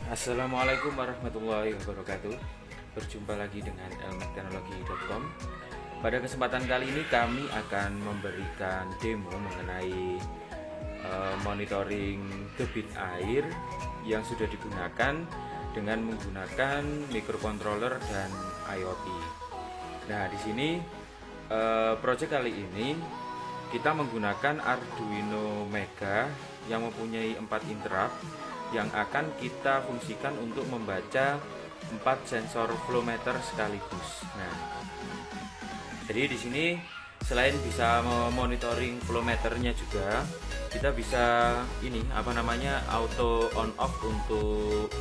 Assalamualaikum warahmatullahi wabarakatuh. Berjumpa lagi dengan elmekteknologi.com. Pada kesempatan kali ini kami akan memberikan demo mengenai monitoring debit air yang sudah digunakan dengan menggunakan microcontroller dan IoT. Nah, di sini project kali ini kita menggunakan Arduino Mega yang mempunyai 4 interrupt yang akan kita fungsikan untuk membaca 4 sensor flow meter sekaligus. Nah, jadi di sini selain bisa memonitoring flow meternya juga, kita bisa auto on off untuk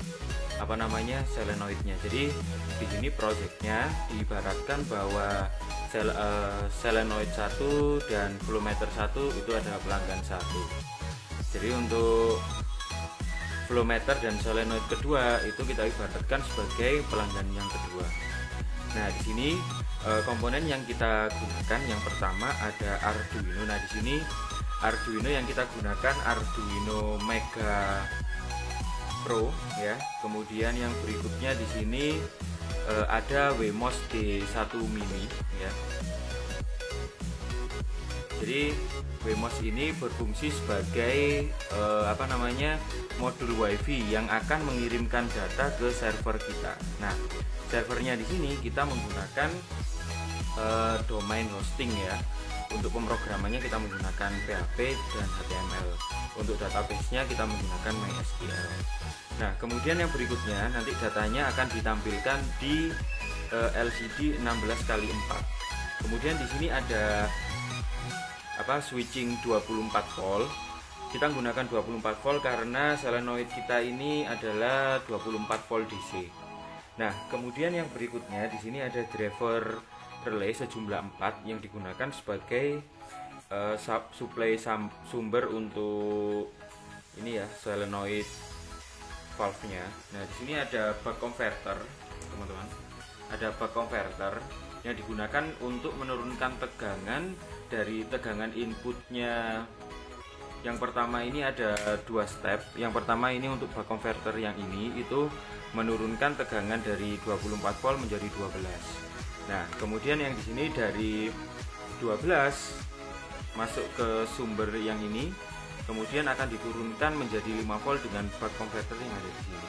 solenoidnya. Jadi di sini projectnya diibaratkan bahwa solenoid 1 dan flow meter 1 itu adalah pelanggan 1. Jadi untuk flow meter dan solenoid kedua itu kita ibaratkan sebagai pelanggan yang kedua. Nah, di sini komponen yang kita gunakan yang pertama ada Arduino. Nah, di sini Arduino yang kita gunakan Arduino Mega Pro ya. Kemudian yang berikutnya di sini ada Wemos D1 Mini ya. Jadi Wemos ini berfungsi sebagai modul WiFi yang akan mengirimkan data ke server kita. Nah, servernya di sini kita menggunakan domain hosting ya. Untuk pemrogramannya kita menggunakan PHP dan HTML. Untuk database-nya kita menggunakan MySQL. Nah, kemudian yang berikutnya nanti datanya akan ditampilkan di LCD 16x4. Kemudian di sini ada switching 24 volt. Kita menggunakan 24 volt karena solenoid kita ini adalah 24 volt DC. Nah, kemudian yang berikutnya di sini ada driver relay sejumlah 4 yang digunakan sebagai supply sumber untuk ini ya, solenoid valve-nya. Nah, di sini ada buck converter, teman-teman. Ada buck converter yang digunakan untuk menurunkan tegangan dari tegangan inputnya. Yang pertama ini ada 2 step. Yang pertama ini untuk buck converter yang ini itu menurunkan tegangan dari 24 volt menjadi 12. Nah, kemudian yang di sini dari 12 masuk ke sumber yang ini, kemudian akan diturunkan menjadi 5 volt dengan buck converter yang ada di sini.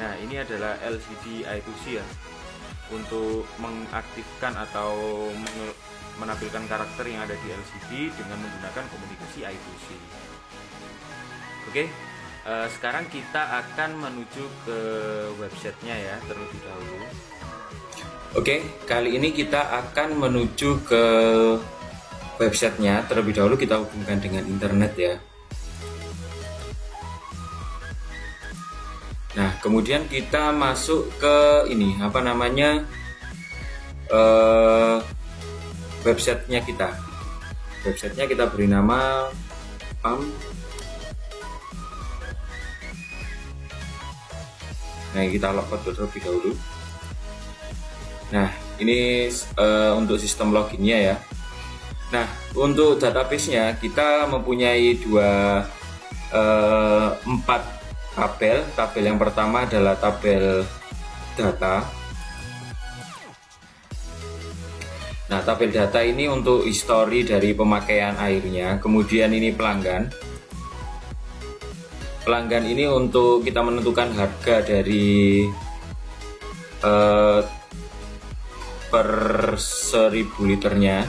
Nah, ini adalah LCD I2C ya, untuk mengaktifkan atau menampilkan karakter yang ada di LCD dengan menggunakan komunikasi I2C. Oke, sekarang kita akan menuju ke websitenya ya terlebih dahulu. Oke, kali ini kita akan menuju ke websitenya terlebih dahulu. Kita hubungkan dengan internet ya. Nah, kemudian kita masuk ke ini websitenya kita. Websitenya kita beri nama PAM. Nah, kita login terlebih dahulu. Nah, ini untuk sistem loginnya ya. Nah, untuk database-nya kita mempunyai 4 tabel. Tabel yang pertama adalah tabel data. Nah, tabel data ini untuk histori dari pemakaian airnya. Kemudian ini pelanggan. Pelanggan ini untuk kita menentukan harga dari per 1000 liternya.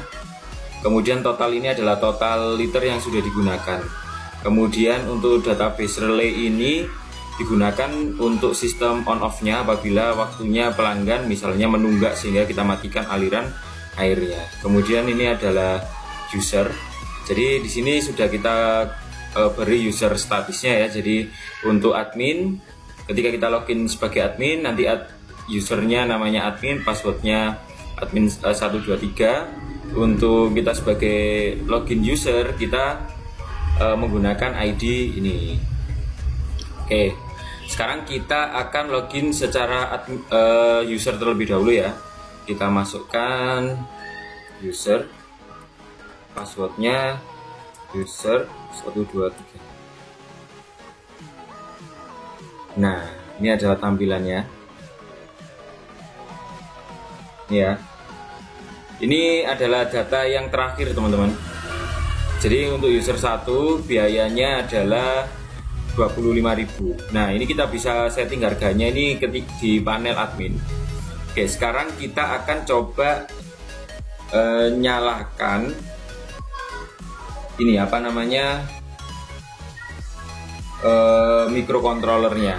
Kemudian total ini adalah total liter yang sudah digunakan. Kemudian untuk database relay ini digunakan untuk sistem on off-nya apabila waktunya pelanggan misalnya menunggak sehingga kita matikan aliran airnya. Kemudian ini adalah user. Jadi di sini sudah kita beri user statusnya ya. Jadi untuk admin, ketika kita login sebagai admin, nanti usernya namanya admin, passwordnya admin 123. Untuk kita sebagai login user, kita menggunakan ID ini. Oke, sekarang kita akan login secara user terlebih dahulu ya. Kita masukkan user, passwordnya user 123. Nah, Ini adalah tampilannya. Ya. Ini adalah data yang terakhir, teman-teman. Jadi untuk user 1 biayanya adalah 25.000. Nah, ini kita bisa setting harganya ini di panel admin. Oke, sekarang kita akan coba nyalakan ini apa namanya microcontrollernya.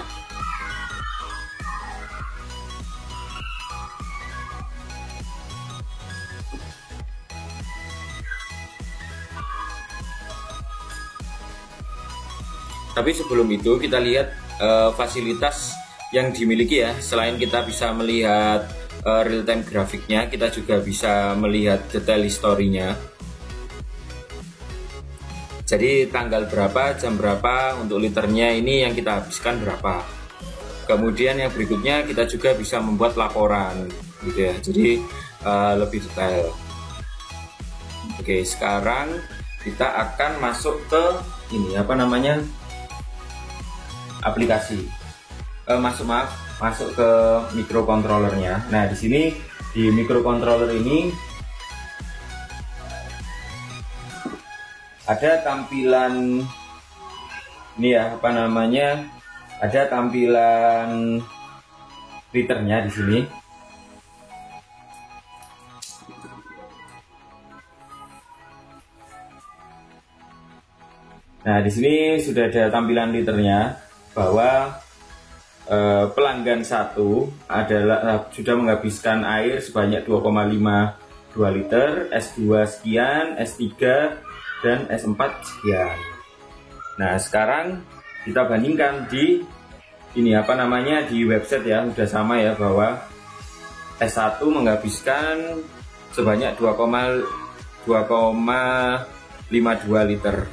Tapi sebelum itu kita lihat fasilitas yang dimiliki ya. Selain kita bisa melihat real time grafiknya, kita juga bisa melihat detail historinya. Jadi tanggal berapa, jam berapa, untuk liternya ini yang kita habiskan berapa. Kemudian yang berikutnya kita juga bisa membuat laporan gitu ya. Jadi lebih detail. Oke, sekarang kita akan masuk ke ini apa namanya? Aplikasi. Masuk ke microcontrollernya. Nah, di sini di microcontroller ini ada tampilan ini ya, apa namanya? Ada tampilan liternya di sini. Nah, di sini sudah ada tampilan liternya bahwa pelanggan 1 adalah sudah menghabiskan air sebanyak 2,52 liter, S2 sekian, S3 dan S4 sekian. Nah, sekarang kita bandingkan di ini apa namanya di website ya, sudah sama ya bahwa S1 menghabiskan sebanyak 2,52 liter.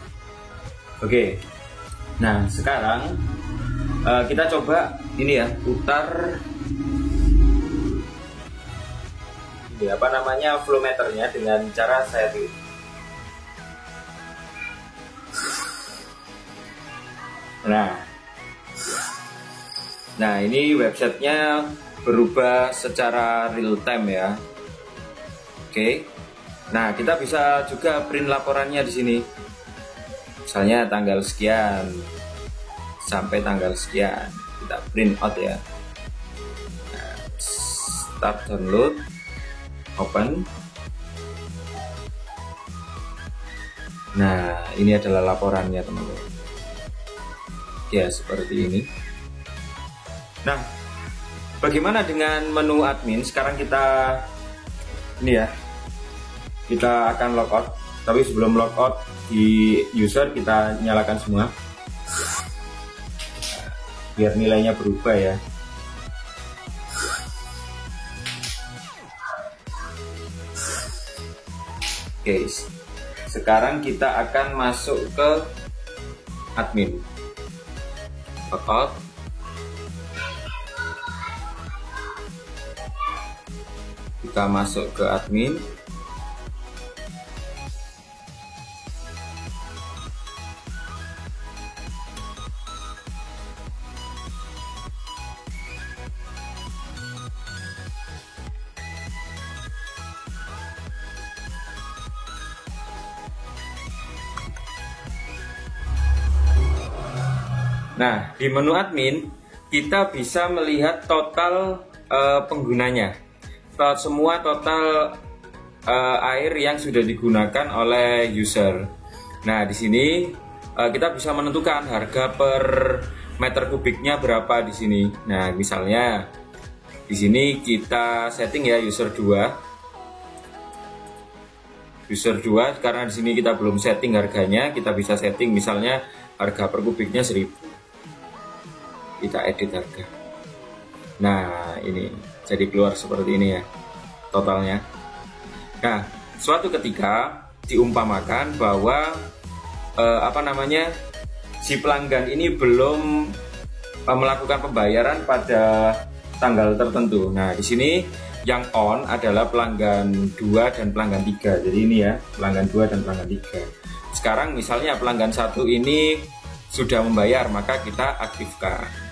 Oke. Nah, sekarang kita coba ini ya, putar ini apa namanya flow meternya dengan cara saya tuh. Nah ini websitenya berubah secara real time ya. Oke. Nah, kita bisa juga print laporannya di sini. Misalnya tanggal sekian sampai tanggal sekian, kita print out ya. Nah, start download, open. Nah, ini adalah laporannya, teman-teman. Ya, seperti ini. Nah, bagaimana dengan menu admin? Sekarang kita ini ya, kita akan logout. Tapi sebelum logout di user, kita nyalakan semua biar nilainya berubah ya. Oke, sekarang kita akan masuk ke admin. Logout. Kita masuk ke admin. Nah, di menu admin kita bisa melihat total penggunanya, semua total air yang sudah digunakan oleh user. Nah, di sini kita bisa menentukan harga per meter kubiknya berapa di sini. Nah, misalnya di sini kita setting ya user 2. User 2 karena di sini kita belum setting harganya, kita bisa setting misalnya harga per kubiknya 1000. Kita edit harga. Nah, ini jadi keluar seperti ini ya totalnya. Nah, suatu ketika diumpamakan bahwa si pelanggan ini belum melakukan pembayaran pada tanggal tertentu. Nah, di sini yang on adalah pelanggan 2 dan pelanggan 3. Jadi ini ya, pelanggan 2 dan pelanggan 3. Sekarang misalnya pelanggan 1 ini sudah membayar, maka kita aktifkan.